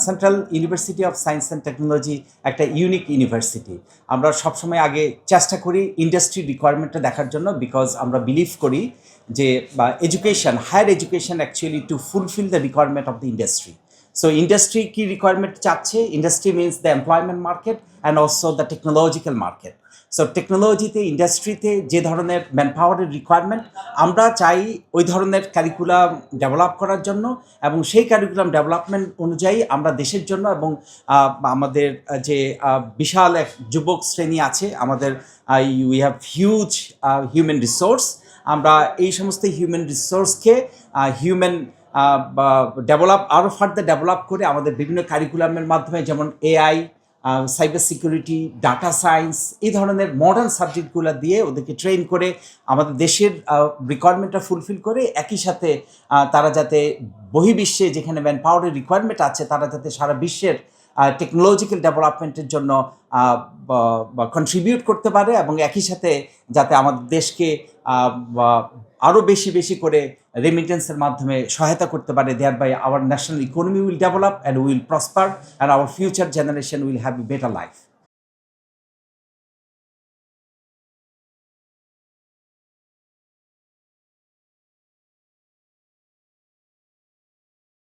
Central university of science and technology একটা unique university. আমরা সবসময় আগে চেষ্টা করি ইন্ডাস্ট্রি রিকোয়ারমেন্টটা দেখার জন্য, বিকজ আমরা বিলিভ করি যে education, higher education actually to fulfil the requirement of the industry. So industry কি রিকোয়ারমেন্ট চাচ্ছে? Industry means the employment market and also the technological market. So টেকনোলজিতে, ইন্ডাস্ট্রিতে যে ধরনের ম্যানপাওয়ারের রিকোয়ারমেন্ট, আমরা চাই ওই ধরনের কারিকুলাম ডেভেলপ করার জন্য, এবং সেই কারিকুলাম ডেভেলপমেন্ট অনুযায়ী আমরা দেশের জন্য এবং আমাদের যে বিশাল এক যুবক শ্রেণী আছে আমাদের, we have huge human resource. আমরা এই সমস্ত হিউম্যান রিসোর্সকে হিউম্যান ডেভেলপ, আরও ফার্দার ডেভেলপ করে আমাদের বিভিন্ন কারিকুলামের মাধ্যমে, যেমন AI, cyber security, data science, এই ধরনের মডার্ন সাবজেক্টগুলো দিয়ে ওদেরকে ট্রেন করে আমাদের দেশের রিকোয়ারমেন্টটা ফুলফিল করে, একই সাথে তারা যাতে বহির্বিশ্বে যেখানে ম্যান পাওয়ারের রিকোয়ারমেন্ট আছে, তারা যাতে সারা বিশ্বের টেকনোলজিক্যাল ডেভেলপমেন্টের জন্য কন্ট্রিবিউট করতে পারে, এবং একই সাথে যাতে আমাদের দেশকে আরও বেশি বেশি করে রেমিটেন্সের মাধ্যমে সহায়তা করতে পারে। There by our national economy will develop and will prosper and our future generation will have a better life.